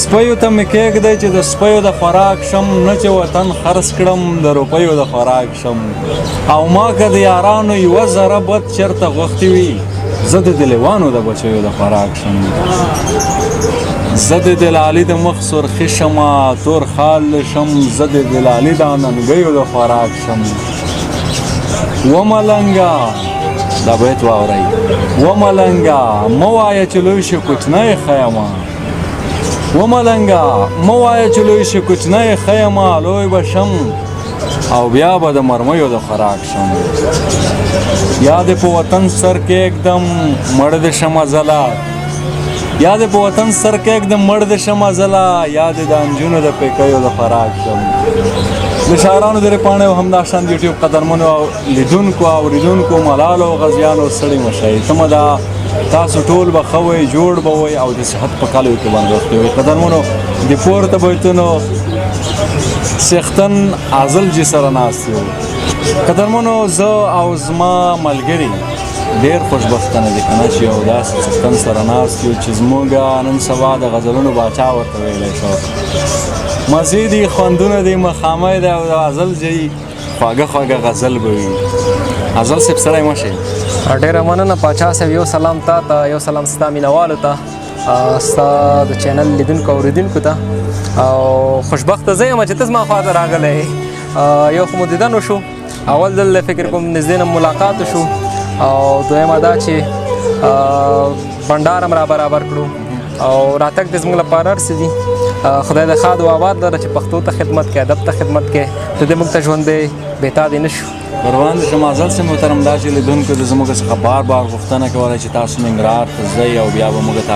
سپیو ته مې کېږدی چې د سپیو د خوراک شم نه چې وطن خرڅ کړم د روپیو د خوراک شم او ما که د یارانو یوه ذره بد چېرته غوښتې وي زه د دلیوانو د بچیو د خوراک شم زه د دلالي د مخ سرخي شمه تور خال شم زه د دلالي د ننګیو د خوراک شم و ملنګه دا بیت واورئ و ملنګه مه وایه چې لوی شي کوچنی ښه یمه و ملنګه مه وایه چې لوی شي کوچنی ښه یمه لوی به شم او بیا به د مرمیو د خوراک شم یا دې په وطن سر کې اکدم مړ دې شمه ځله یا دې په وطن سر کې اکدم مړ دې شمه ځله یا دې د انجونو د پیکیو د خوراک شم د شاعرانو درې پاڼې او همداشان د یوټیوب قدرمنو او لیدونکو او اوریدونکو ملالو او غازیانو ستړي مه شئ تمه ده تاسو ټول به ښه وئ جوړ به وئ او د صحت په کالیو کې باندې وختې وئ قدرمنو د پورته بیتونو څښتن عضلجي سره ناست یو قدرمنو زه او زما ملګري ډېر خوشبختانه دي که نه چې یو داسې څښتن سره ناست یو چې زموږ نن سبا د غزلونو باچا ورته ویلی شو مزې دي خوندونه دي مخامه دی او د غزلجي خواږه خواږه غزل به وي غزل صاحب سړی مه شئ ډېره مننه پاچا صاحب یو سلام تا ته یو سلام ستا مینوالو ته ستا د چینل لیدونکو او اوریدونکو ته او خوشبخته زه یم چې ته زما خواته راغلی یو خو مو دیدن وشو اول ځل فکر کوم نږدې نه ملاقات وشو او دویمه دا چې بنډار هم را برابر کړو او راتګ د زموږ لپاره هر څه دي خدای د ښاد و آباد لره چې پښتو ته خدمت کې ادب ته خدمت کې د دې موږ ته ژوندی بېتادې نه شو قربان دې شم عزل صاحب محترم دا چې لیدونکو د زموږ څخه بار بار غوښتنه کولی چې تاسو ننګرهار ته ځئ او بیا به موږ ته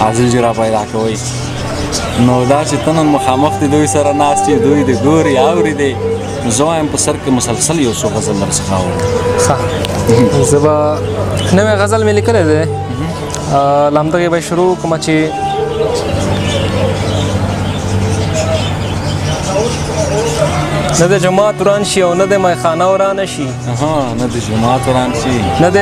عضلجي را پیدا کوئ نو دا چې ته نن مخامخ دې دوی سره ناست یې دوی دې ګوري اوري دې نو زه وایم په سر کې مسلسل یو څو غزل درڅخه اورم ښه زه به نوی غزل مې لیکلی دی له همدغې به شروع کومه چې نه د جماعت وران شي او نه د میخانه ورانه شي نه د جماعت وران شي نه د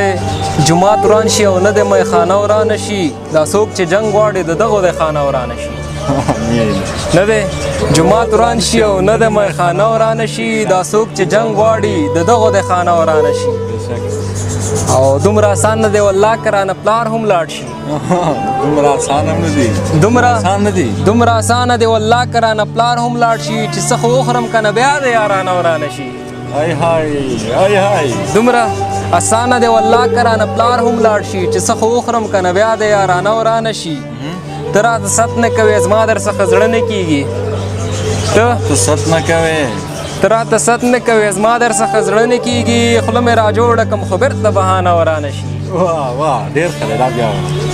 جماعت وران شي او نه د میخانه ورانه شي دا څوک چې جنګ غواړي د دغو د خانه ورانه شي نه د جماعت وران شي او نه د میخانه ورانه شي دا څوک چې جنګ غواړي د دغو د خانه ورانه شي او دومره آسان نه دی والله که رانه پلار هم لاړ شي دومره آسان هم نه دي دومره آسانه دی والله که رانه پلار هم لاړ شي چې څه خو وخورم که نه بیا د یارانه ورانه شي دومره آسانه دی والله که رانه پلار هم لاړ شي چې څه خو وخورم که نه بیا د یارانه ورانه شي ته راته ست نه کوې زما در څخه زړه نه کېږي ته راته ست نه کوې زما در څخه زړه نه کېږي خوله مې را جوړه کړم خو بېرته بهانه ورانه شي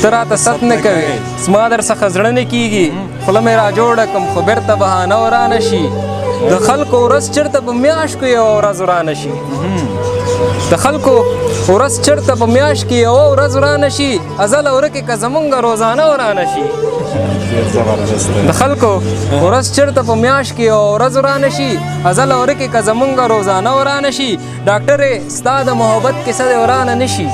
ته راته ست نه کوې زما در څخه زړه نه کېږي خوله مې را جوړه کړم خو بېرته بهانه ورانه شي د خلکو ورځ چېرته په میاشت کې یوه ورځ ورانه شي د خلکو ورځ چېرته په میاشت کې یوه ورځ ورانه شي ازله ورکې که زمونږ روزانه ورانه شي د خلکو ورځ چېرته په میاشت کې یوه ورځ ورانه شي ازله ورکې که زمونږ روزانه ورانه شي ډاکټرې ستا د محبت کیسه دې ورانه نه شي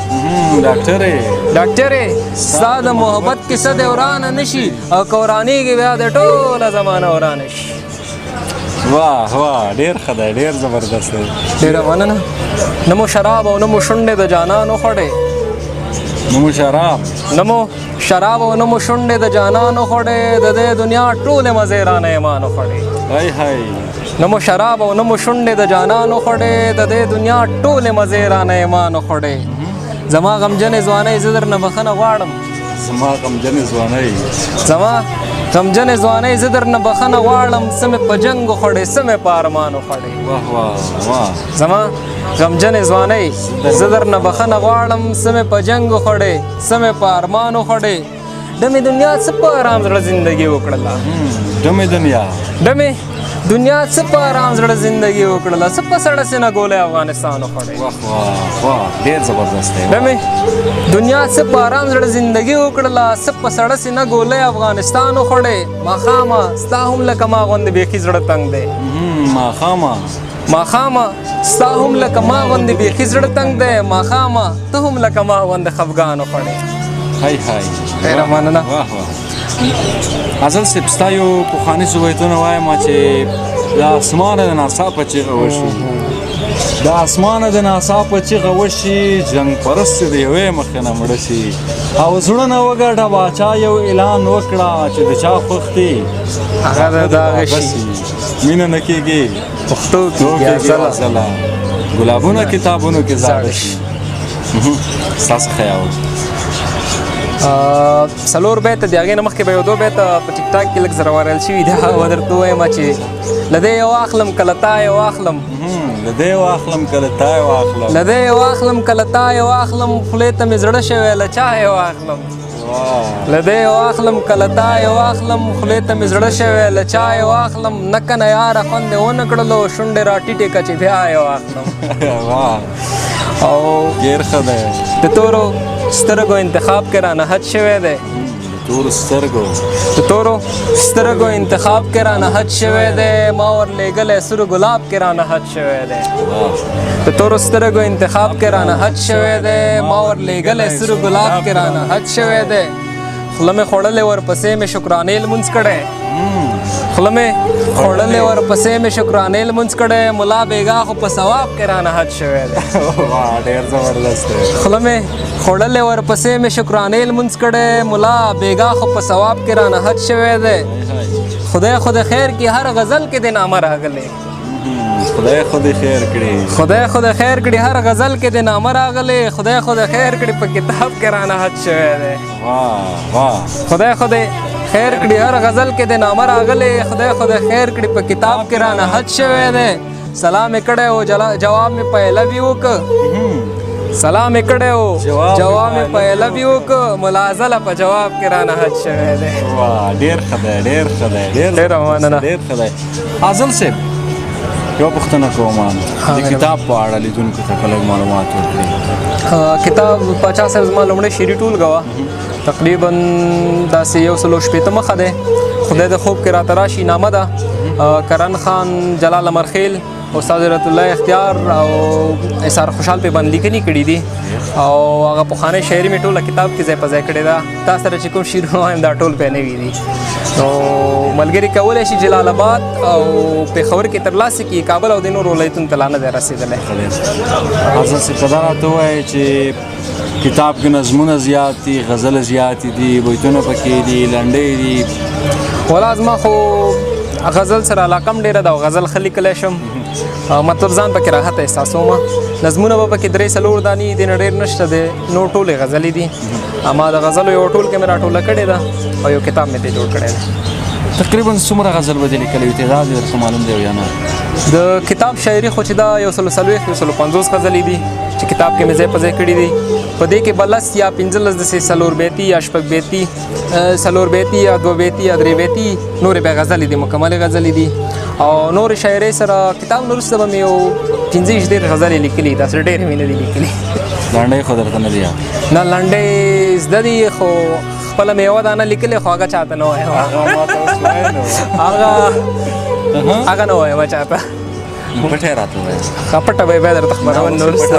ډاکټرې ستا د محبت کیسه دې ورانه نه شي او که ورانېږي بیا د ټوله زمانه ورانه شي واه ډېر ښه دی ډېر زبردست دی ډېره مننه نه مو شراب او نه مو شونډې د جانان وخوړې نه مو شراب او نه مو شونډې د جانان وخوړې د دې دنیا ټولې مزې رانه ایمان وخوړې نه مو شراب او نه مو شونډې د جانان وخوړې د دې دنیا ټولې مزې رانه ایمان وخوړې زما غمجنې ځوانۍ زه درنه بخښنه غواړم زما غمجنې ځوانۍ زه درنه بخښنه غواړم څه مې په جنګ وخوړې څه مې په ارمان وخوړې زما غمجنې ځوانۍ زه درنه بخښنه غواړم څه مې په جنګ وخوړې څه مې په ارمان وخوړې ډمې دنیا څه په ارام زړه زندګي وکړله ډمې دنیا څه په ارام زړه زندګي وکړله څه په سړه سینه ګولۍ افغانستان وخوړې ډېر زبردست دی ډمې دنیا څه په ارام زړه زندګي وکړله څه په سړه سینه ګولۍ افغانستان وخوړې ماښامه ستا هم لکه ما غوندې بیخي زړه تنګ دی ماښامه ستا هم لکه ما غوندې بیخي زړه تنګ دی ماښامه ته هم لکه ما غوندې خفګان وخوړې ډېره مننه ازل صاحب ستا یو پخواني سویتونه وایم چې د اسمانه د ناڅاپه چیغه وشي د اسمانه د ناڅاپه چیغه وشي جنګ پرست د یوې مخې نه مړه شي او زړونه وګټه باچا یو اعلان وکړه چې د چا خوښ دي هغه د دغه شي مینه نه کېږي پښتو کې ځله ګلابونه کتابونو کې زاړه شي ستاسو خیال څلور بیت د هغې نه مخکې به یو دو بیت په ټیک ټاک کې لږ زره وارل شوي دا به درته ووایم چې له دې یو اخلم کله تا یو اخلم له دې یو اخلم کله تا یو اخلم له دې یو اخلم کله تا یو اخلم خولې ته مې زړه شوی له چا یو اخلم له دې یو اخلم کله تا یو اخلم خولې ته مې زړه شوی له چا یو اخلم نه کنه یاره خوند یې ونه کړلو شونډې راټیټې که چې بیا یو اخلم او ډېر ښه دی د تورو سترګو انتخاب کې رانه حد شوی دی تورو سترګو د تورو سترګو انتخاب کې رانه حد شوی دی ما ورلېږلی سور ګلاب کې رانه حد شوی دی د تورو سترګو انتخاب کې رانه حد شوی دی ما ورلېږلی سور ګلاب کې رانه حد شوی دی خوله مې خوړلې ورپسې مې شکرانې لمونځ کړی خوله مې خوړلې ورپسې مې شکرانې لمونځ کړی ملا بیګا خو په ثواب کې رانه حد شوی دی ډېر زبردست دی خوله مې خوړلې ورپسې مې شکرانې لمونځ کړی ملا بیګا خو په ثواب کې رانه حد شوی دی خدای خو د خیر کې هر غزل کې د نامه راغلی خدای خو دې خیر کړي خدای خو د خیر کړي هر غزل کې د نامه راغلی خدای خو د خیر کړي په کتاب کې رانه حد شوی دی خدای خو د خیر کړي هر غزل کې د نامه راغلی خدای خو د خیر کړي په کتاب کې رانه حد شوی دی سلام یې کړی و جواب مې په لوي وکړ سلام یې کړی و جواب مې په لوي وکړ ملازله په جواب کې رانه حد شوی دی ډېر ښه دی ډېر ښه دی ډېره مننه ډېر ښه دی عازل صاحب یو پوښتنه کوم د کتاب په اړه لیدونکو ته که لږ معلومات ورکړي کتاب پاچا صاحب زما لومړی شعري ټولګه وه تقریبا داسې 160 مخه دی خدای د خوب کې راته راشي نامه ده کرن خان جلال امرخیل استاد رحمت الله اختیار او اثار خوشحال په باندې لیکنې کړي دي او هغه پخوانی شاعري مې ټوله کتاب کې ځای په ځای کړې ده تا سره چې کوم شعرونه وایم دا ټول پې نوي دي نو ملګري کولی شي جلال آباد او پېښور کې ترلاسه کړي کابل او د نورو ولایتونو ته لا نه دی رسېدلی حضرت صاحب په دا راته ووایې چې کتاب کې نظمونه زیات دي غزل زیات دي بیتونه پکې دي لنډۍ دي ولا زما خو غزل سره علاقه هم ډېره ده او غزل ښه لیکلی شم مطلب ځان پکې راحته احساسوم نظمونه به پکې 3 4 دانې دي نه ډېر نشته دی نو ټولې غزلې دي اما د غزلو یو ټول کې مې راټوله کړې ده او یو کتاب مې ترې جوړ کړی دی تقریبا څومره غزل به دې لیکلی وي تعداد یې درته معلوم دی یا نه د کتاب شاعري خو چې دا 140 150 غزلې دي چې کتاب کې مې ځای په ځای کړي دي په دې کې به 10 یا 15 داسې څلور بیتي یا شپږ بیتي څلور بیتي یا 2 بیتي یا 3 بیتي نورې بیا غزلې دي مکملې غزلې دي او نورې شاعرۍ سره کتاب نه وروسته به مې یو 15 غزلې لیکلي داسې ډېرې مې نه دي لیکلي لنډۍ خو درته نه دي نه لنډۍ زده دي خو خپله مې یوه دانه لیکلې خو هغه چاته نه وایم هغه نه وایم چاته پټه راته وایه پټه به بیا درته خبرون نه وروسته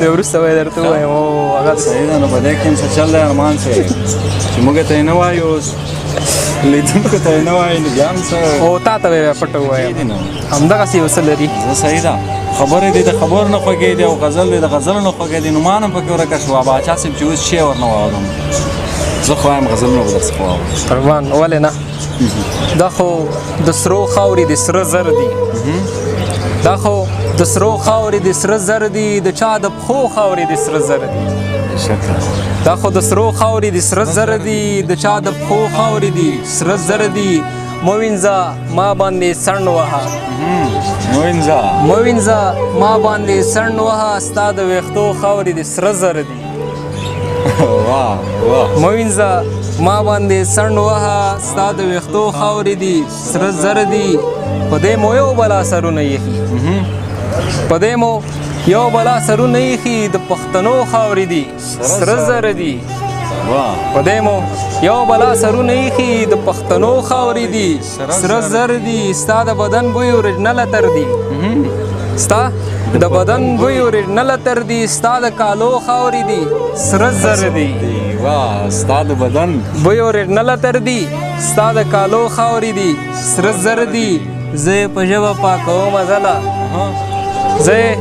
د وروسته به درته ووایم هغه صحیح ده نو په دې کې هم څه چل دی ارمان صاحب چې موږ ته یې نه وایو لیدونکو ته یې نه وایي نو بیا هم څه او تا ته به بیا پټه ووایم همدغسې یو څه لري صحیح ده خبرې دي د خبر نه خوږې دي او غزل دی د غزلو نه خوږې دي نو ما نه پکې ورکه شوه باچا صاحب چې اوس شی ورنه واورم زه خو وایم غزلونه به درڅخه واورم قربان ولې نه دا خو د سرو خاورې د سره زر دي دا خو د سرو خاورې د سره زر دي د چا د پښو خاورې د سره زر دي دا خو د سرو خاورې د سره زر دي د چا د پښو خاورې دي سره زر دي موینځه ما باندې سڼ وهه موینځه ما باندې سڼ وهه ستا د ویښتو خاورې د سره زر دي موینځه ما باندې سڼ وهه ستا د ویښتو خاورې دي سره زر دي په دې مو یو بلا سرونه ایښي په دې مو یو بلا سرونه ایښي د پښتنو خاورې دي سره زر دي په دې مو یو بلا سرونه ایښي د پښتنو خاورې دي سره زر دي ستا د بدن بوی اوریجنل عطر دي ستا د بدن بوی اوریجنل عطر دي ستا د کالو خاورې دي سره زر دي واه ستا د بدن بوی اوریجنل عطر دی ستا د کالو خاورې دي سره زر دي زه یې په ژبه پاکوم ځله زه یې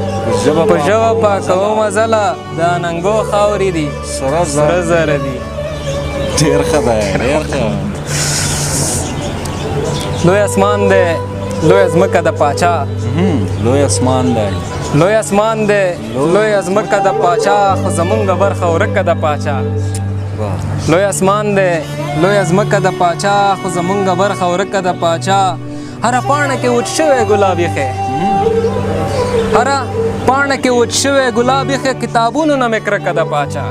په ژبه پاکوم ځله د اننګو خاورې دي سره زر دي. ډېر ښه دی ډېر ښه. لوی اسمان دی لوی ځمکه د پاچا لوی اسمان دی لوی اسمان دی لوی ځمکه د پاچا خو زمونږ برخه ورکه د پاچا لوی اسمان دی لوی ځمکه د پاچا خو زمونږ برخه ورکه د پاچا هره پاڼه کې وچ شوی ګلاب یخی هره پاڼه کې وچ شوی ګلاب یخی کتابونو نه مې کرکه د پاچا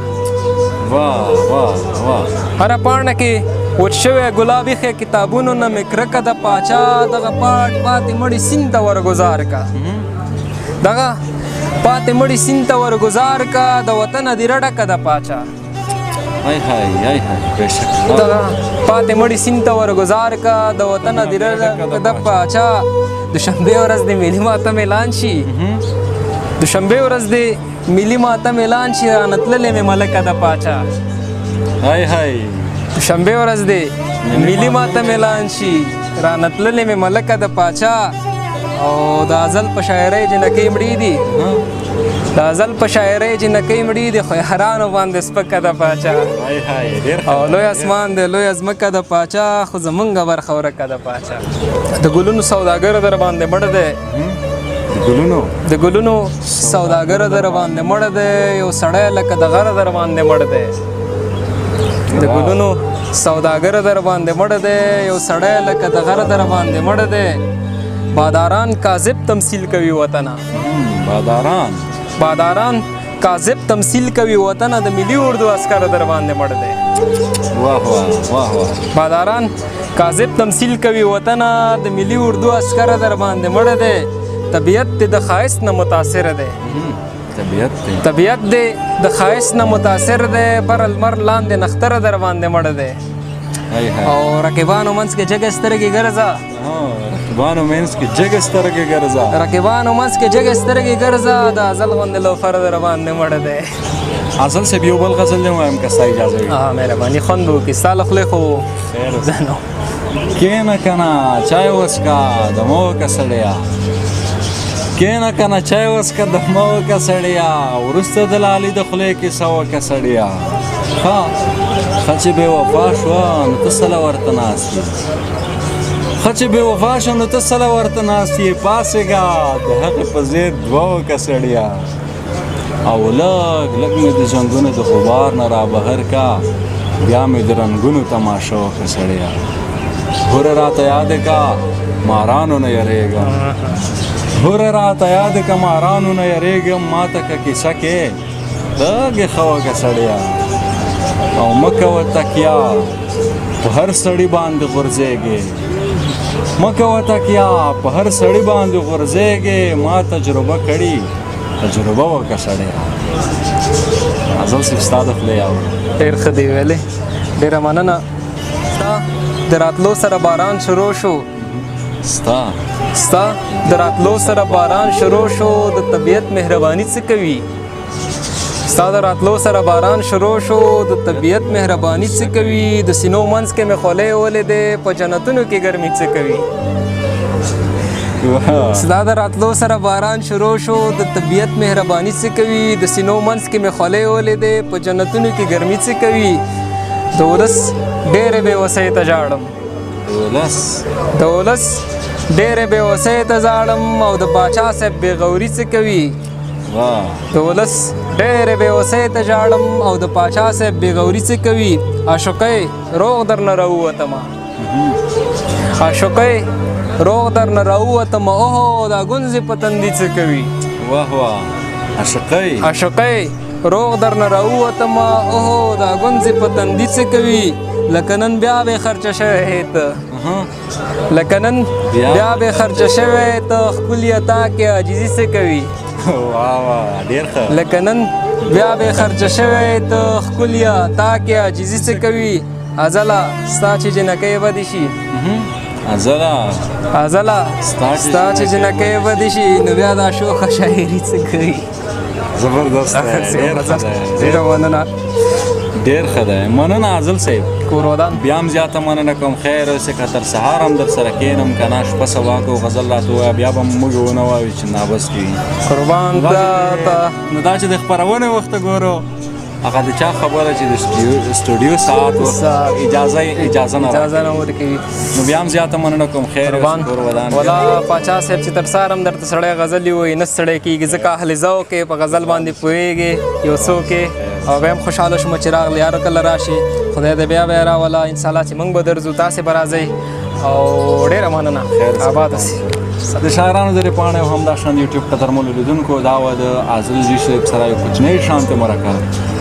واه واه واه هره پاڼه کې وچ شوی ګلاب یخی کتابونو نه مې کرکه د پاچا دغه پاټ پاتې مړي سیند ته ورګزار کا دغه پاتې مړي سیند ته ورګزار کا د وطن دې رډکه د پاچا هاي هاي هاي هاي بېشک دغه پاتې مړي سیند ته ورګزار کا د وطن دې رډکه د پاچا دوشنبې ورځ دې ملي ماتم اعلان شي دوشنبې ورځ دې ملي ماتم اعلان شي رانتللې مې ملکه د پاچا هاي هاي دوشنبې ورځ دې ملي ماتم اعلان شي رانتللې مې ملکه د پاچا او د ازل په شاعرۍ جنکۍ مړي دي د ازل په شاعرۍ جنکۍ مړي دي خو یارانو باندې سپکه د پاچا هاي هاي ډېر ښه. او لوی اسمان دی لوی ځمکه د پاچا خو زمونږ برخه ورکه د پاچا د ګلونو سوداګر در باندې مړ دی د ګلونو سوداګر در باندې مړ دی یو سړی لکه د غره در باندې مړ دی د ګلونو سوداګر در باندې مړ دی یو سړی لکه د غره در باندې مړ دی باداران کاذب تمثیل کوي وطنه باداران کاذب تمثیل کوي وطنه د ملي اردو عسکر در باندې مړ دی واه واه واه واه باداران کاذب تمثیل کوي وطنه د ملي اردو عسکر در باندې مړ دی طبیعت دې د ښایست نه متاثر دی طبیعت دې د ښایست نه متاثر دی بر المر لاندې نختره در باندې مړ دی او رقیبانو منځ کې جګې سترګې ګرځه رقیبانو منځ کې جګې سترګې ګرځه د ازل غوندې لوفر در باندې مړ دی. ازل صاحب یو بل غزل دی وایم که ستا اجازه وي مهرباني خوند به وکړي ستا له خولې خو زه کښېنه که نه چای وڅښه دمه وکړه سړیه کښېنه که نه چای وڅښه دمه وکړه سړیه وروسته د لالي د خولې کیسه وکړه سړیه ښه چې بې وفا شوه نو ته سله ورته ناست یې ښه چې بې وفا شوه نو ته سله ورته ناست یې پاڅېږه د هغې په ضد دوه وکړه سړیه او لږ لږ مې د جنګونو د غبار نه رابهر کا بیا مې د رنګونو تماشه وکړه سړیه هوره راته یاد کا مارانو نه یریږم هوره راته یاد کا مارانو نه یریږم ما ته که کیسه کې لږې ښه وکړه سړیه او مه کوه تکیه په هر سړي باندې غورځېږې مه کوه تکیه په هر سړي باندې غورځېږې ما تجربه کړي تجربه وکړه سړیه ازل صاحب ستا د خولې اورم ډېر ښه دی ویلې ډېره مننه ستا د راتلو سره باران شروع شو ستا د راتلو سره باران شروع شو د طبیعت مهرباني څه کوي ستا د راتلو سره باران شروع شو د طبیعت مهرباني څه کوي د سینو منځ کې مې خولۍ ولیدې په جنتونو کې ګرمي څه کوي ستا د راتلو سره باران شروع شو د طبیعت مهرباني څه کوي د سینو منځ کې مې خولۍ ولیدې په جنتونو کې ګرمي څه کوي د ولس ډېرې بېوسۍ ته ژاړم د ولس ډېرې بېوسۍ ته ژاړم او د پاچا صاحب بېغوري څه کوي د ولس ډېرې بېوسۍ ته ژاړم او د پاچا صاحب بېغوري څه کوي عاشقۍ روغ درنه راووتمه عاشقۍ روغ درنه راووتمه اوهو دا ګونځې په تندي څه کوي عاشقۍ روغ درنه راووتمه اوهو دا ګونځې په تندي څه کوي لکه نن بیا به خرچه شوی ته لکه نن بیا به خرچه شوی ته ښکلي تا کې عاجزي څه کوي لکه نن بیا به خرچه شوی ته ښکلي تا کې عاجزي څه کوي ازله ستا چې جنکۍ بدې شي ازله ستا چې جنکۍ بدې شي نو بیا دا شوخه شاعري څه کوي زبردسته ډېره مننه ډېر ښه دی. مننه عادل صاحب. کور ودان. بیا هم زیاته مننه کوم. خیر اوسې که تر سهار هم در سره کښېنم که نه شپه سبا کو غزل راته ووایه بیا به موږ ونه وایو چې نابس کېږي. قربان نو دا چې د خپرونې وخته ګورو هغه د چا خبره چې د سټوډیو ساعت اجازه نه ورکوي. نو بیا هم زیاته مننه کوم. خیر قربان. کور ودان. ولا پاچا صاحب چې تر سهار هم درته سړی غزلې وایي نه ستړی کېږي ځکه اهل ذوق کې په غزل باندې پوهېږي یو څوک یې او بیا هم خوشحاله شوم چې راغلی هر کله راشي خدای دې بیا بیا راوله انشاءالله چې موږ به درځو تاسې به راځئ او ډېره مننه آباد سي. د شاعرانو د پاڼې او همداشان یوټیوب قدرمنو لیدونکو دا وه د عادل جي صاحب سره یو کوچنی شانتې مرکه.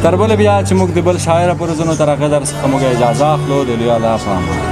تر بله بیا چې موږ د بل شاعره په روزنو تر هغه در څخه موږ اجازه اخلو. د لوی الله په امان.